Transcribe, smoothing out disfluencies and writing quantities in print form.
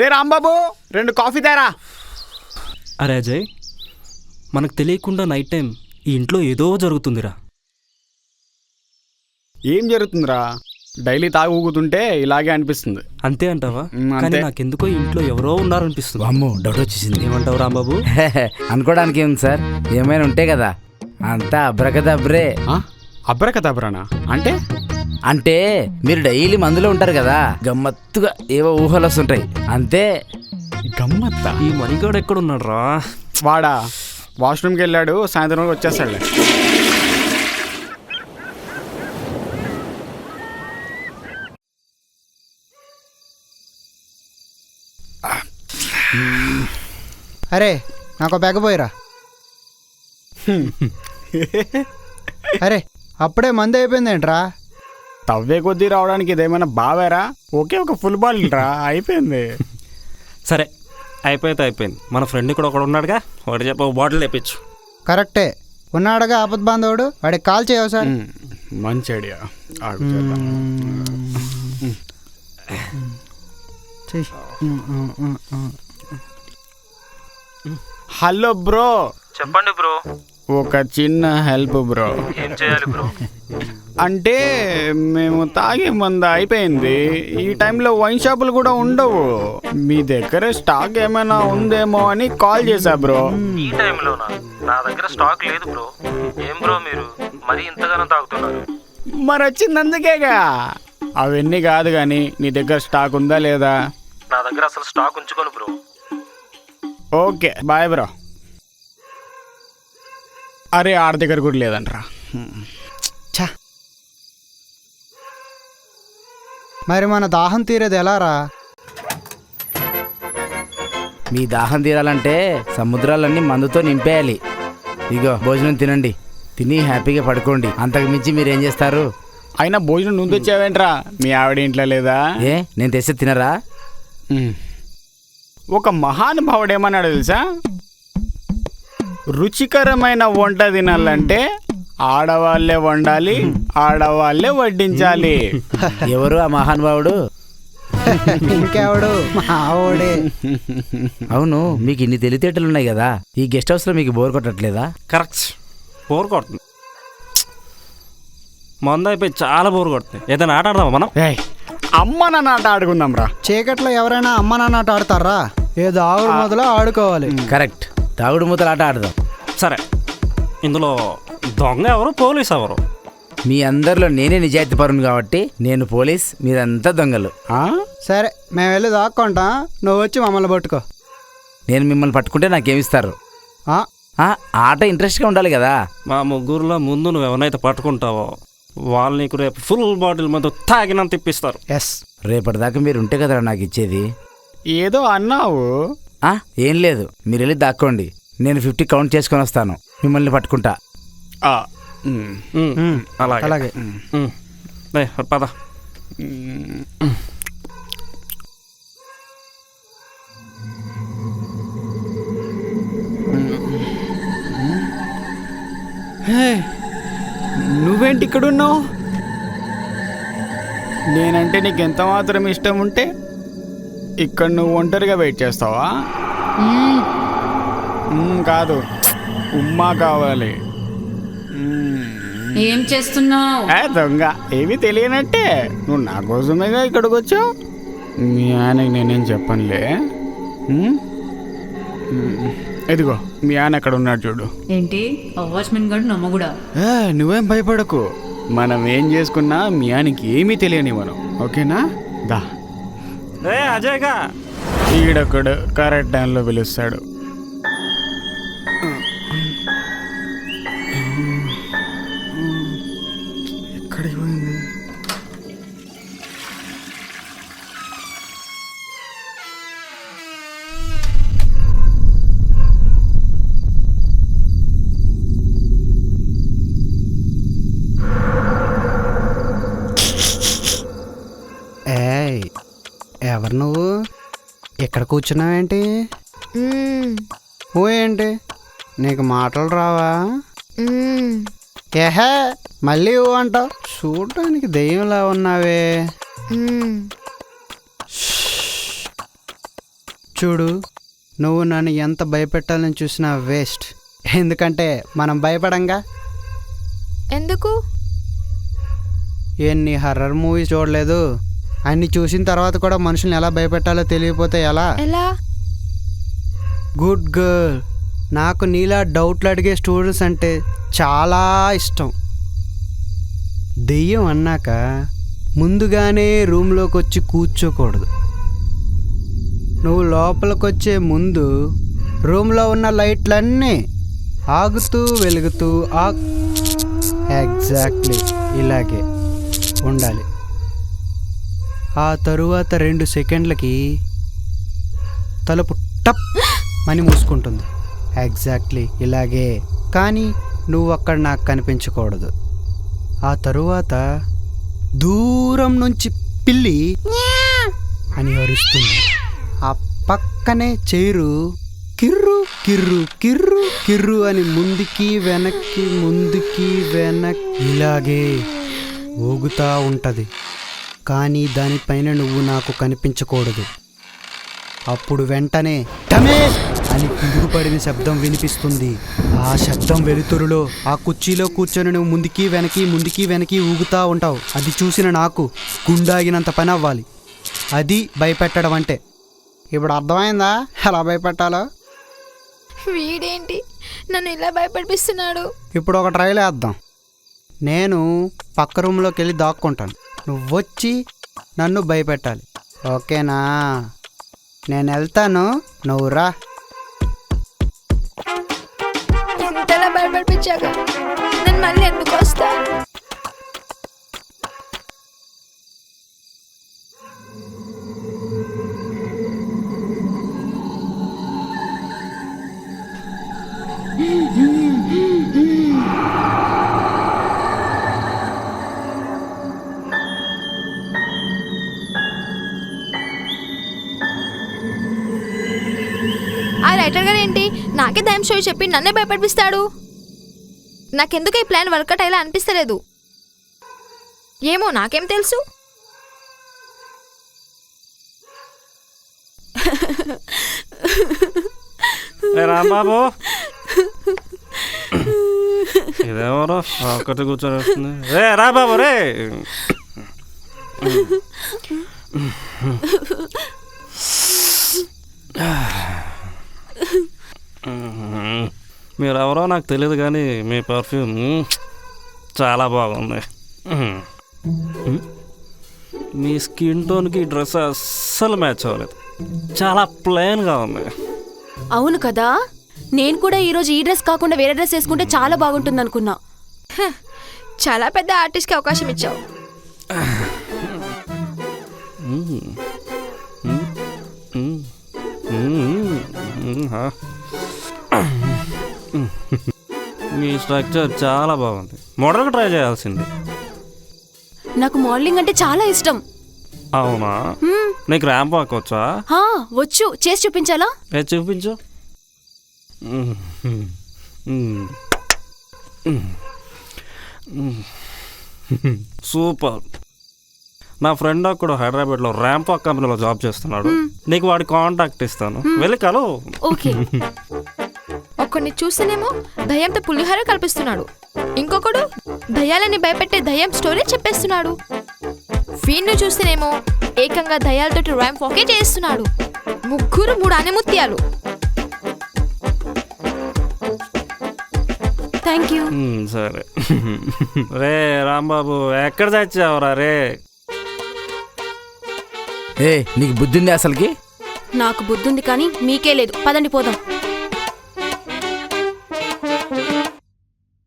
రే Rambabu 2 coffee తేరా. అరే అజయ్, మనకు తెలియకుండా నైట్ టైం ఈ ఇంట్లో ఏదో జరుగుతుందిరా. ఏం జరుగుతుందిరా? డైలీ తాగి ఊగుతుంటే ఇలాగే అనిపిస్తుంది. అంతే అంటావా? అంతే. కానీ నాకెందుకో ఈ ఇంట్లో ఎవరో ఉన్నారనిపిస్తుంది. అమ్మో డౌట్ వచ్చేసింది. ఏమంటావు రాంబాబు? అనుకోవడానికి ఏముంది సార్, ఏమైనా ఉంటాయి కదా. అంతా అబ్రకదబ్రే. అబ్రకదబ్రానా అంటే? అంటే మీరు డైలీ మందులో ఉంటారు కదా, గమ్మత్తుగా ఏవో ఊహలు వస్తుంటాయి అంతే. గమ్మత్తా? ఈ మణిగాడు ఎక్కడున్నాడు రా? వాడా వాష్రూమ్కి వెళ్ళాడు, సాయంత్రం వచ్చేస్తాడులే. అరే నాకు బ్యాగ్ పోయిరా. అరే అప్పుడే మంది అయిపోయిందేంట్రా? తవ్వే కొద్దీ రావడానికి ఇదేమైనా బావేరా? ఒకే ఒక ఫుల్ బాల్ రా, అయిపోయింది. సరే అయిపోయింది. మన ఫ్రెండ్ కూడా ఒకడు ఉన్నాడుగా, వాడు చెప్ప బాటిల్ తెప్పించు. కరెక్టే, ఉన్నాడుగా ఆపద్ బాంధవుడు, వాడికి కాల్ చేయవు సార్. మంచి ఐడియా. Hello bro. చెప్పండి బ్రో. ఒక చిన్న హెల్ప్ బ్రో. ఏం చేయాలి బ్రో? అంటే మేము తాగే మంద అయిపోయింది. ఈ టైంలో వైన్ షాపులు కూడా ఉండవు. మీ దగ్గర స్టాక్ ఏమైనా ఉందేమో అని కాల్ చేశా బ్రో. ఈ టైంలోనా? నా దగ్గర స్టాక్ లేదు బ్రో. ఏం బ్రో మీరు మరీ ఇంతగానో తాగుతున్నారు? మరి వచ్చింది అందుకేగా. అవన్నీ కాదు కానీ నీ దగ్గర స్టాక్ ఉందా లేదా? నా దగ్గర అసలు స్టాక్ ఉంచుకోను బ్రో. Okay bye bro. అరే ఆడ దగ్గర కూడా లేదంటరా. ఛా, మరి మన దాహం తీరేది ఎలా రా? మీ దాహం తీరాలంటే సముద్రాలన్నీ మందుతో నింపేయాలి. ఇగో భోజనం తినండి, తిని హ్యాపీగా పడుకోండి. అంతకు మించి మీరేం చేస్తారు? అయినా భోజనం నువ్వు తెచ్చావేంట్రా? మీ ఆవిడ ఇంట్లో లేదా? ఏ నేను తెస్తే తినరా? ఒక మహానుభావుడు ఏమన్నాడు తెలుసా? రుచికరమైన వంట తినాలంటే ఆడవాళ్లే వండాలి, ఆడవాళ్లే వడ్డించాలి. ఎవరు ఆ మహానుభావుడు? ఇంకెవడు? మావోడే. అవును, మీకు ఇన్ని తెలివితేటలు ఉన్నాయి కదా, ఈ గెస్ట్ హౌస్ లో మీకు బోర్ కొట్టట్లేదా? కరెక్ట్, బోర్ కొడుతుంది. మంద అయిపోయి చాలా బోర్ కొడుతుంది. ఏదైనా ఆట ఆడదామా మనం? అమ్మ నాన్న ఆట ఆడుకుందాం రా. చీకట్లో ఎవరైనా అమ్మ నాన్న ఆట ఆడతారా? ఏదో ఆవుడు మొదలు ఆడుకోవాలి. కరెక్ట్, తాగుడు మూతలు ఆట ఆడదాం. సరే, ఇందులో దొంగ ఎవరు, పోలీస్ ఎవరు? మీ అందరిలో నేనే నిజాయితీ పరును కాబట్టి నేను పోలీస్, మీరంతా దొంగలు. సరే మేము వెళ్ళి దాక్కుంటాం, నువ్వు వచ్చి మమ్మల్ని పట్టుకో. నేను మిమ్మల్ని పట్టుకుంటే నాకేమిస్తారు? ఆట ఇంట్రెస్ట్గా ఉండాలి కదా. మా ముగ్గురులో ముందు నువ్వు ఎవరినైతే పట్టుకుంటావో వాళ్ళు నీకు రేపు ఫుల్ బాటిల్ మందు తాగినంత ఇప్పిస్తారు. ఎస్, రేపటిదాకా మీరు ఉంటే కదరా నాకు ఇచ్చేది. ఏదో అన్నావు. ఏం లేదు, మీరు వెళ్ళి దాక్కోండి, నేను 50 కౌంట్ చేసుకొని వస్తాను, మిమ్మల్ని పట్టుకుంటా. అలాగే. పద. నువ్వేంటి ఇక్కడున్నావు? నేనంటే నీకు ఎంత మాత్రం ఇష్టం ఉంటే ఇక్కడ నువ్వు ఒంటరిగా వెయిట్ చేస్తావా? కాదు, ఉమ్మా కావాలి. ఏం చేస్తున్నావు? దొంగ, ఏమీ తెలియనట్టే నువ్వు నా కోసమేగా ఇక్కడికి వచ్చావు. మీ ఆయనకి నేనేం చెప్పనులే. ఇదిగో మీ ఆయన ఎక్కడ ఉన్నాడు చూడు. ఏంటి వాచ్మెన్ గారు నమ్మగుడా? నువ్వేం భయపడకు, మనం ఏం చేసుకున్నా మీ ఆయనకి ఏమీ తెలియని మనం, ఓకేనా? దా. అజయ్గా ఈడొక్కడు కరెక్ట్ టైంలో పిలుస్తాడు. ఎక్కడికి పోయింది? ఎవరు నువ్వు? ఇక్కడ కూర్చున్నావేంటి? ఓ ఏంటి, నీకు మాటలు రావా? ఏహే మళ్ళీ ఓ అంటావు, చూడడానికి దెయ్యంలా ఉన్నావే. చూడు, నువ్వు నన్ను ఎంత భయపెట్టాలని చూసినా వేస్ట్. ఎందుకంటే మనం భయపడంగా. ఎందుకు? ఎన్ని హర్రర్ మూవీస్ చూడలేదు, అన్ని చూసిన తర్వాత కూడా మనుషుల్ని ఎలా భయపెట్టాలో తెలియపోతే ఎలా? ఎలా? Good girl. నాకు నీలా డౌట్లు అడిగే స్టూడెంట్స్ అంటే చాలా ఇష్టం. దెయ్యం అన్నాక ముందుగానే రూమ్లోకి వచ్చి కూర్చోకూడదు. నువ్వు లోపలికి వచ్చే ముందు రూమ్లో ఉన్న లైట్లన్నీ ఆగుతూ వెలుగుతూ ఎగ్జాక్ట్లీ ఇలాగే ఉండాలి. ఆ తరువాత 2 సెకండ్లకి తలుపు టప్ అని మూసుకుంటుంది. ఎగ్జాక్ట్లీ ఇలాగే. కానీ నువ్వు అక్కడ నాకు కనిపించకూడదు. ఆ తరువాత దూరం నుంచి పిల్లి అని అరుస్తుంది. ఆ పక్కనే చైరు కిర్రు కిర్రు కిర్రు కిర్రు అని ముందుకి వెనక్కి ఇలాగే ఊగుతా ఉంటది. కానీ దానిపైన నువ్వు నాకు కనిపించకూడదు. అప్పుడు వెంటనే టమేష్ అని పిడుగుపడిన శబ్దం వినిపిస్తుంది. ఆ శబ్దం వెలుతురులో ఆ కుర్చీలో కూర్చొని నువ్వు ముందుకి వెనక్కి ఊగుతా ఉంటావు. అది చూసిన నాకు గుండాగినంత పని అవ్వాలి. అది భయపెట్టడం అంటే. ఇప్పుడు అర్థమైందా ఎలా భయపెట్టాలో? వీడేంటి నన్ను ఇలా భయపడిపిస్తున్నాడు? ఇప్పుడు ఒక ట్రైల్ వేద్దాం. నేను పక్క రూమ్లోకి వెళ్ళి దాక్కుంటాను, నువ్వు వచ్చి నన్ను భయపెట్టాలి. ఓకేనా? నేను వెళ్తాను, నువ్వు రా. ఇంతలా భయపడిపించాక నేను మళ్ళీ ఎందుకు వస్తా? ఆ రైటర్ గారు ఏంటి నాకే దయ్యం స్టోరీ చెప్పి నన్నే భయపడిపిస్తాడు? నాకెందుకు ఈ ప్లాన్ వర్కౌట్ అయ్యేలా అనిపిస్తలేదు. ఏమో, నాకేం తెలుసు? రాంబాబు ఇదేమో ఒక్కటి కూర్చొని వస్తుంది. రే రాంబాబు రే. మీరెవరో నాకు తెలియదు కానీ మీ పర్ఫ్యూమ్ చాలా బాగుంది. మీ స్కిన్ టోన్కి డ్రెస్ అస్సలు మ్యాచ్ అవ్వలేదు, చాలా ప్లెయిన్గా ఉంది. అవును కదా, నేను కూడా ఈరోజు ఈ డ్రెస్ కాకుండా వేరే డ్రెస్ వేసుకుంటే చాలా బాగుంటుంది అనుకున్నా. చాలా పెద్ద ఆర్టిస్ట్కి అవకాశం ఇచ్చావు. మీ స్ట్రక్చర్ చాలా బాగుంది, మోడల్గా ట్రై చేయాల్సింది. నాకు మోడలింగ్ అంటే చాలా ఇష్టం. అవునా? నీకు ర్యాంప్ వాక్ వచ్చా? వచ్చు, చేసి చూపించాలా? చూపించు. సూపర్. నా ఫ్రెండ్ అక్కడ హైదరాబాద్లో ర్యాంప్ వాక్ కంపెనీలో జాబ్ చేస్తున్నాడు. నీకు వాడి కాంటాక్ట్ ఇస్తాను, వెళ్ళి కలు. ఓకే. ఒకడిని చూస్తేనేమో దయ్యంతో పులిహోర కల్పిస్తున్నాడు, ఇంకొకడు దయ్యాలని భయపెట్టే దయ్యం స్టోరీ చెప్పేస్తున్నాడు. వీణ్ణి చూస్తేనేమో ఏకంగా దయ్యాలతోటి ర్యాంప్ వాకే చేస్తున్నాడు. ముగ్గురు 3 అనిముత్యాలు. Thank you. సరే. రే రాంబాబు ఎక్కడ చచ్చావురా రే? నీకు బుద్ధి ఉంది అసలుకి? నాకు బుద్ధుంది కానీ మీకే లేదు. పదండి పోదాం.